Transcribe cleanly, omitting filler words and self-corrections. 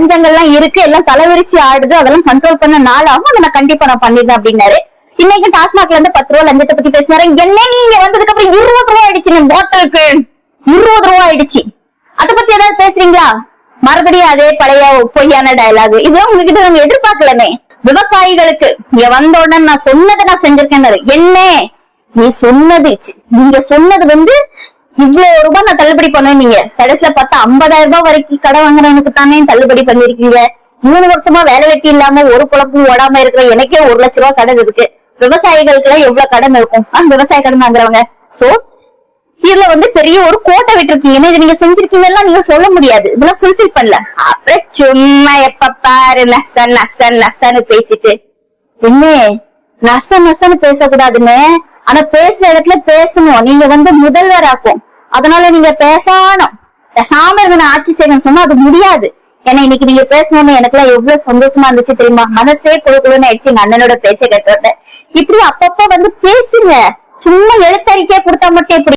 லஞ்சங்கள்லாம் இருக்கு, எல்லாம் தலைவிரிச்சு ஆடுது, அதெல்லாம் கண்ட்ரோல் பண்ண நாளாகும், அதை நான் கண்டிப்பா நான் பண்ணிடுறேன் அப்படின்னாரு. இன்னைக்கு டாஸ்மாக்ல இருந்து 10 ரூபா லஞ்சத்தை பத்தி பேசினாரு. என்ன நீங்க வந்ததுக்கு அப்புறம் 20 ரூபாய் ஆயிடுச்சு பாட்டிலுக்கு, 20 ரூபாய் ஆயிடுச்சு. அதை பத்தி ஏதாவது பேசுறீங்களா? மறுபடியும் அதே பழைய பொய்யான டயலாக். இதெல்லாம் உங்ககிட்ட நாங்க எதிர்பார்க்கலமே. விவசாயிகளுக்கு இங்க வந்த உடனே நான் சொன்னதை நான் செஞ்சிருக்கேன். என்ன நீ சொன்னது, நீங்க சொன்னது வந்து இவ்வளவு ரூபாய் நான் தள்ளுபடி பண்ணேன். நீங்க கடைசியில பார்த்தா 50,000 ரூபாய் வரைக்கும் கடை வாங்குறவனுக்கு தானே தள்ளுபடி பண்ணிருக்கீங்க. 3 வருஷமா வேலை வெட்டி இல்லாம ஒரு குழப்பம் ஓடாம இருக்கிற எனக்கே 1 லட்ச ரூபாய் கடன் இருக்கு. விவசாயிகளுக்கு எல்லாம் எவ்வளவு கடன் இருக்கும்? விவசாய கடன் வாங்குறவங்க. சோ இதுல வந்து பெரிய ஒரு கோட்டை விட்டுருக்கீங்க. இது நீங்க செஞ்சிருக்கீங்கன்னா நீங்க சொல்ல முடியாது, இதெல்லாம் ஃபுல்ஃபில் பண்ணல. அப்புறம் சும்மா எப்ப பாரு நசன் நசன் நசன்னு பேசிட்டு, என்ன நசன் நசன்னு பேசக்கூடாதுன்னு, ஆனா பேசுற இடத்துல பேசணும். நீங்க வந்து முதல்வராக்கும், அதனால நீங்க பேசணும். பேசாம இருந்த ஆட்சி செய்யணும்னு சொன்னா அது முடியாது. ஏன்னா இன்னைக்கு நீங்க பேசணும்னு எனக்கு எல்லாம் எவ்வளவு சந்தோஷமா இருந்துச்சு தெரியுமா? மனசே குழுக்குழுன்னு ஆயிடுச்சு எங்க அண்ணனோட பேச்சை கேட்டோட. இப்படி அப்பப்ப வந்து பேசுங்க, சும்மா எழுத்தறிக்கையா கொடுத்தா மட்டும் எப்படி?